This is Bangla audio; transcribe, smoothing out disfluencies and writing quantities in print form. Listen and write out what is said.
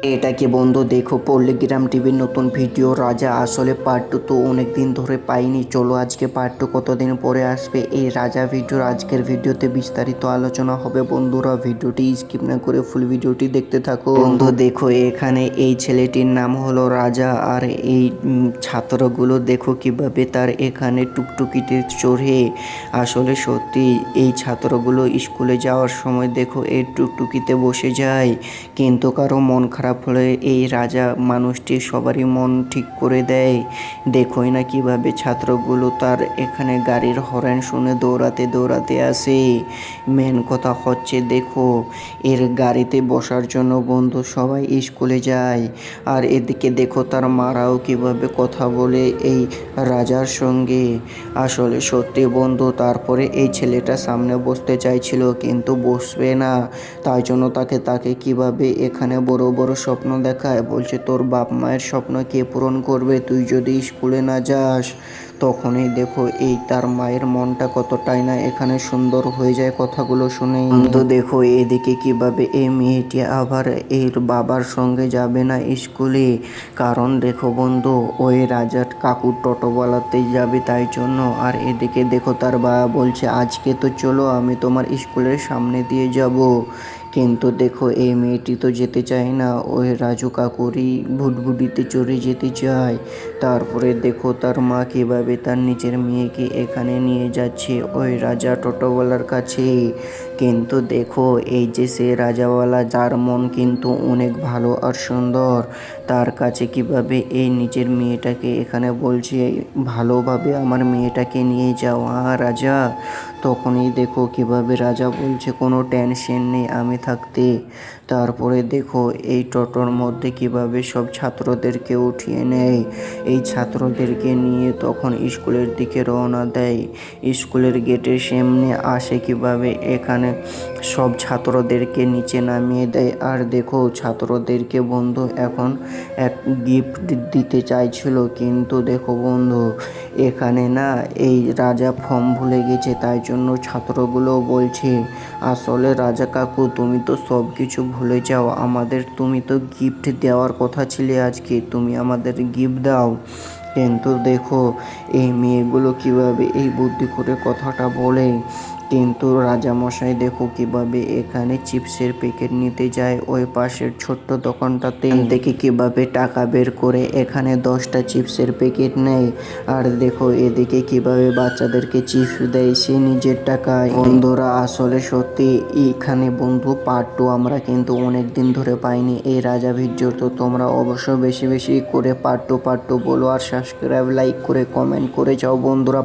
এটা কি বন্ধু, দেখো পল্লীগ্রাম টিভির নতুন ভিডিও রাজা আসলে পার্ট 2 তো অনেক দিন ধরে পাইনি। চলো আজকে পার্ট 2 কতদিন পরে আসবে এই রাজা ভিডিওর আজকের ভিডিওতে বিস্তারিত আলোচনা হবে। বন্ধুরা ভিডিওটি স্কিপ না করে ফুল ভিডিওটি দেখতে থাকো। বন্ধু দেখো, এখানে এই ছেলেটির নাম হলো রাজা, আর এই ছাত্রগুলো দেখো কিভাবে তার এখানে টুকটুকিতে চড়ে। আসলে সত্যি এই ছাত্রগুলো স্কুলে যাওয়ার সময় দেখো এই টুকটুকিতে বসে যায়, কিন্তু কারো মন খারাপ হলে এই রাজা মানুষটি সবারই মন ঠিক করে দেয়। দেখোই না কিভাবে ছাত্রগুলো তার এখানে গাড়ির হর্ন শুনে দৌড়াতে দৌড়াতে আসে। মেন কথা হচ্ছে দেখো, এর গাড়িতে বসার জন্য বন্ধু সবাই স্কুলে যায়। আর এদিকে দেখো তার মারাও কিভাবে কথা বলে এই রাজার সঙ্গে। আসলে সত্যি বন্ধু, তারপরে এই ছেলেটা সামনে বসতে চাইছিল কিন্তু বসবে না, তাই জন্য তাকে কিভাবে এখানে বড় বড় স্বপ্ন দেখায়। বলছে তোর বাপ মায়ের স্বপ্ন কে পূরণ করবে তুই যদি স্কুলে না যাস। তখনই দেখো এই তার মায়ের মনটা কতটাই না এখানে সুন্দর হয়ে যায় কথাগুলো শুনে। বন্ধু দেখো এদিকে কিভাবে এই মেয়েটি আবার এর বাবার সঙ্গে যাবে না স্কুলে, কারণ দেখো বন্ধু ওই রাজার কাকুর টোটোওয়ালাতে যাবে তাই জন্য। আর এদিকে দেখো তার বাবা বলছে আজকে তো চলো আমি তোমার স্কুলের সামনে দিয়ে যাব, কিন্তু দেখো এই মেয়েটি তো যেতে চায় না, ওই রাজু কাকুরই ভুটভুটিতে চড়ে যেতে চায়। তারপরে দেখো তার মা কীভাবে তার নিজের মেয়েকে এখানে নিয়ে যাচ্ছে ওই রাজা টোটোওয়ালার কাছে। কিন্তু দেখো এই যে সে রাজাওয়ালা, যার মন কিন্তু অনেক ভালো আর সুন্দর, তার কাছে কিভাবে এই নিজের মেয়েটাকে এখানে বলছে ভালোভাবে আমার মেয়েটাকে নিয়ে যাওয়া রাজা। তখনই দেখো কিভাবে রাজা বলছে কোনো টেনশন নেই আমি থাকতে। তারপরে দেখো এই টোটোর মধ্যে কিভাবে সব ছাত্রদেরকে উঠিয়ে নেয়, এই ছাত্রদেরকে নিয়ে তখন স্কুলের দিকে রওনা দেয়। স্কুলের গেটের সামনে আসে কিভাবে এখানে সব ছাত্রদেরকে নিচে নামিয়ে দেয়। আর দেখো ছাত্রদেরকে বন্ধু এখন এক গিফট দিতে চাইছিল, কিন্তু দেখো বন্ধু এখানে না এই রাজা ফর্ম ভুলে গেছে, তাই জন্য ছাত্রগুলো বলছে আসলে রাজা কাকু তুমি তো সব কিছু ভুলে যাও, আমাদের তুমি তো গিফট দেওয়ার কথা ছিলে, আজকে তুমি আমাদের গিফট দাও। কিন্তু দেখো এই মেয়েগুলো কিভাবে এই বুদ্ধি করে কথাটা বলে। কিন্তু রাজামশাই দেখো কিভাবে এখানে চিপসের প্যাকেট নিতে যায় ওই পাশের ছোট্ট দোকানটাতে, দেখে কিভাবে টাকা বের করে এখানে 10টা চিপসের প্যাকেট নেয়। আর দেখো এদিকে কিভাবে বাচ্চাদেরকে চিপস দেয় সে নিজের টাকায়। বন্ধুরা আসলে সত্যি এখানে বন্ধু পার্ট 2 আমরা কিন্তু অনেক দিন ধরে পাইনি এই রাজা ভিডিও। তো তোমরা অবশ্য বেশি বেশি করে পার্ট 2 বলো, আর সাবস্ক্রাইব লাইক করে কমেন্ট করে যাও বন্ধুরা।